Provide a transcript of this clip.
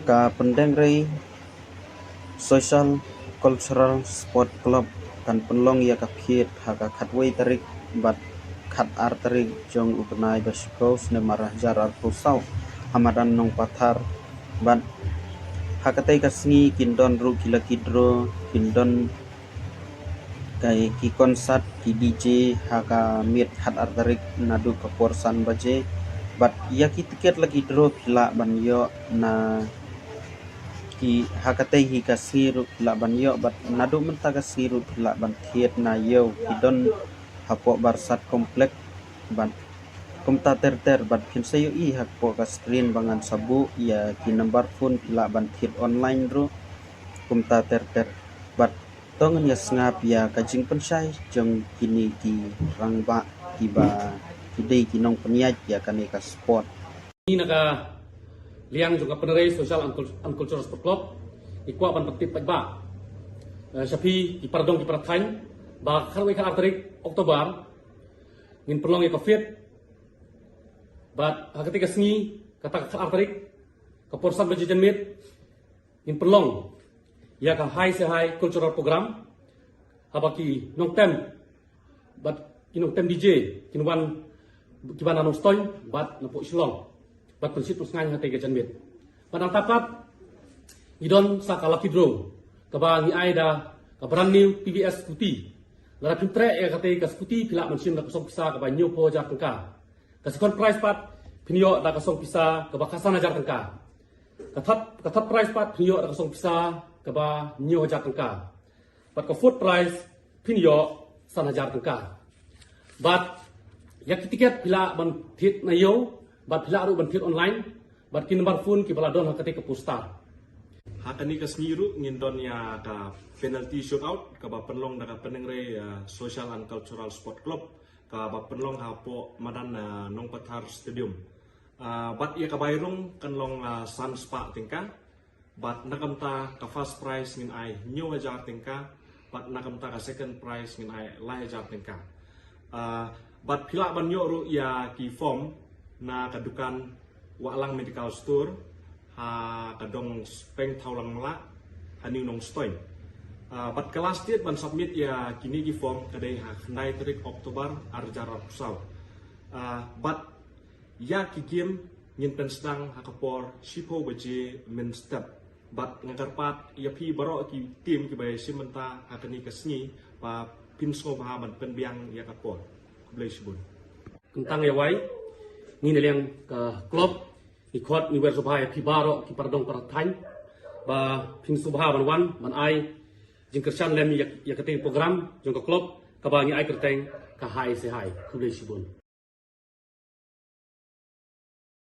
ka pendengri social cultural sport club kan penlong ya ka khiet haka khatwei tarik bat khat ar tarik jong ugnai basikos ne marah jarar pusau hamadan nong pathar bat hakatai kasngi kindon ru kila kidro kindon kai ki konsat ki DJ haka miet khat ar tarik nadu ka porsan baje bat ya ki tiket lagi dro pila banyo na ki hakatai hi kasiru pila banyo bat nadu menta kasiru pila ban thiet na yo kidon hapo barsat komplek ban kumta ter bat kin sayo I hakpo ka screen bangan sabu ya ki number phone pila ban thiet online ro kumta ter bat tongan ya sngap ya kajing pensai jong kini ki rangba tiba kidei kinong peniat ya kaneka sport ini naga liang juga penerai social and cultural sport club ikwa ban petip ba sapi di pardong di prathain ba kharwei khar tarik oktober ngin perlong ya fit bat ketika sengi kata khar tarik ke porsan bajijan mit ngin perlong ya ka high se high cultural program habaki nong tem bat kinong tem DJ kinwan kiban anong stoy bat napo silong bat prinsip ngai hate ke janmit padang tapat idon sakala kidro kaba ni aida ka brand new PBS Skuti lara pintre ya kate ka Skuti pila mansim da kosong pisa kaba new po jar tengka ka sekon price pat pinyo da kosong pisa kaba kasana jar tengka kathat price pat pinyo da kosong pisa kaba new jar tengka bat ka food price pinyo sana jar tengka bat ya tiket pila ban thit na yo bat pila ru ban thit online bat kin number phone ki bala don hakate ka posta hakani ka smiru ngindon ya ka penalty shootout ka ba penlong da ka penengre social and cultural sport club ka ba penlong ha po madan nong pathar stadium bat ya ka bayrong kanlong sun spa tingka bat nakamta ka first prize ngin ai new hajar tingka bat nakamta ka second prize ngin ai la hajar tingka bat pila ban yo ru ya ki form na kadukan walang medical store ha kadong peng thaulang mala haning nong stoy bat kelas tiet ban submit ya kini ki form kadai ha nai tarik Oktober arjara pusau bat ya ki game ngin pensdang hakapor sipo baje men step bat ngagarpat ya pi baro ki tim ki bay simenta hakani kasni pa pinsko bahaman penbiang ya kapor Blesbun. Tentang ya wai, ni neliang ke klub ikut ni bersubah ki baro ki pardong prathain ba pin subah ban ai jing kersan lem ya keting program jong ke klub ka ba ngi ai kerteng ka hai se hai Blesbun.